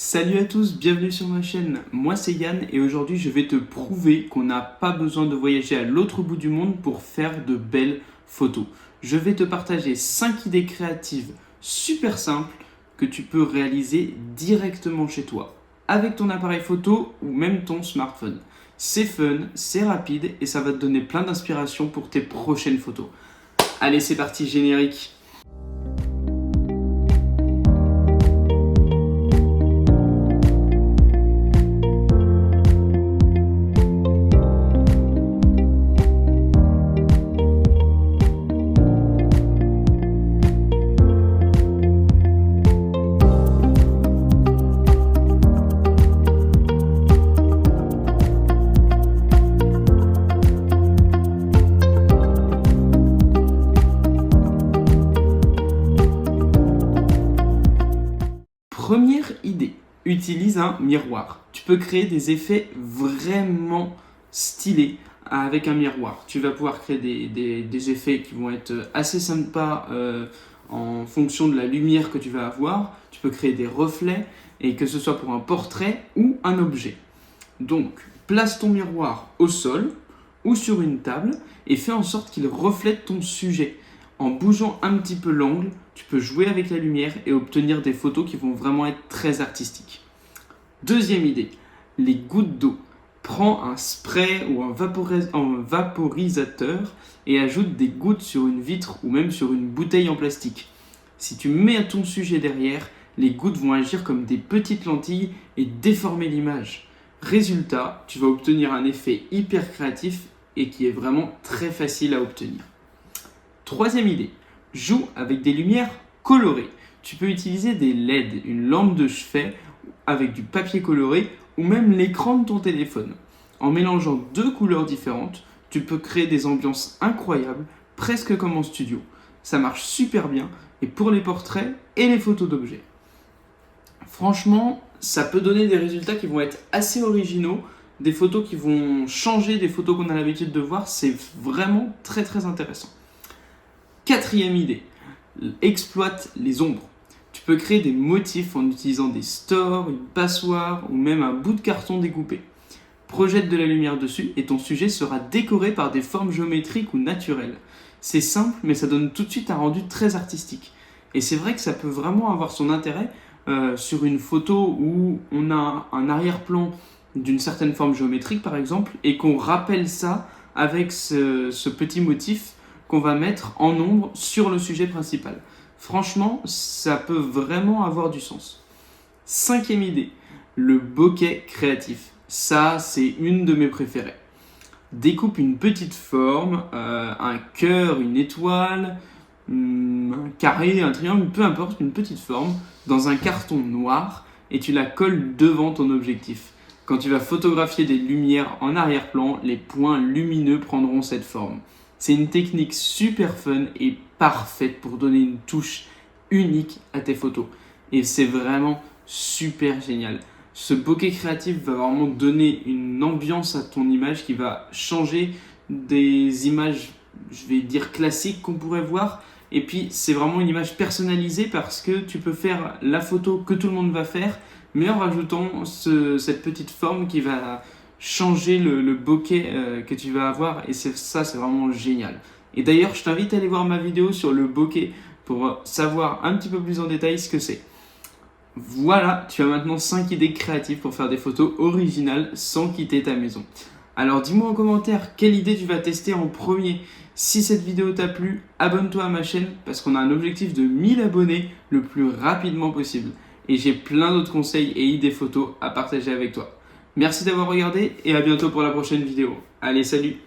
Salut à tous, bienvenue sur ma chaîne, moi c'est Yann et aujourd'hui je vais te prouver qu'on n'a pas besoin de voyager à l'autre bout du monde pour faire de belles photos. Je vais te partager 5 idées créatives super simples que tu peux réaliser directement chez toi, avec ton appareil photo ou même ton smartphone. C'est fun, c'est rapide et ça va te donner plein d'inspiration pour tes prochaines photos. Allez c'est parti, générique. Première idée, utilise un miroir. Tu peux créer des effets vraiment stylés avec un miroir. Tu vas pouvoir créer des effets qui vont être assez sympas en fonction de la lumière que tu vas avoir. Tu peux créer des reflets et que ce soit pour un portrait ou un objet. Donc, place ton miroir au sol ou sur une table et fais en sorte qu'il reflète ton sujet. En bougeant un petit peu l'angle, tu peux jouer avec la lumière et obtenir des photos qui vont vraiment être très artistiques. Deuxième idée, les gouttes d'eau. Prends un spray ou un vaporisateur et ajoute des gouttes sur une vitre ou même sur une bouteille en plastique. Si tu mets ton sujet derrière, les gouttes vont agir comme des petites lentilles et déformer l'image. Résultat, tu vas obtenir un effet hyper créatif et qui est vraiment très facile à obtenir. Troisième idée, joue avec des lumières colorées. Tu peux utiliser des LED, une lampe de chevet avec du papier coloré ou même l'écran de ton téléphone. En mélangeant deux couleurs différentes, tu peux créer des ambiances incroyables, presque comme en studio. Ça marche super bien et pour les portraits et les photos d'objets. Franchement, ça peut donner des résultats qui vont être assez originaux, des photos qui vont changer des photos qu'on a l'habitude de voir. C'est vraiment très très intéressant. Quatrième idée, exploite les ombres. Tu peux créer des motifs en utilisant des stores, une passoire ou même un bout de carton découpé. Projette de la lumière dessus et ton sujet sera décoré par des formes géométriques ou naturelles. C'est simple mais ça donne tout de suite un rendu très artistique. Et c'est vrai que ça peut vraiment avoir son intérêt sur une photo où on a un arrière-plan d'une certaine forme géométrique par exemple et qu'on rappelle ça avec ce petit motif qu'on va mettre en ombre sur le sujet principal. Franchement, ça peut vraiment avoir du sens. Cinquième idée, le bokeh créatif. Ça, c'est une de mes préférées. Découpe une petite forme, un cœur, une étoile, un carré, un triangle, peu importe, une petite forme, dans un carton noir et tu la colles devant ton objectif. Quand tu vas photographier des lumières en arrière-plan, les points lumineux prendront cette forme. C'est une technique super fun et parfaite pour donner une touche unique à tes photos. Et c'est vraiment super génial. Ce bokeh créatif va vraiment donner une ambiance à ton image qui va changer des images, je vais dire classiques qu'on pourrait voir. Et puis c'est vraiment une image personnalisée parce que tu peux faire la photo que tout le monde va faire, mais en rajoutant cette petite forme qui va changer le bokeh que tu vas avoir et ça c'est vraiment génial. Et d'ailleurs je t'invite à aller voir ma vidéo sur le bokeh pour savoir un petit peu plus en détail ce que c'est. Voilà, tu as maintenant 5 idées créatives pour faire des photos originales sans quitter ta maison. Alors dis-moi en commentaire quelle idée tu vas tester en premier. Si cette vidéo t'a plu, abonne-toi à ma chaîne parce qu'on a un objectif de 1000 abonnés le plus rapidement possible. Et j'ai plein d'autres conseils et idées photos à partager avec toi. Merci d'avoir regardé et à bientôt pour la prochaine vidéo. Allez, salut!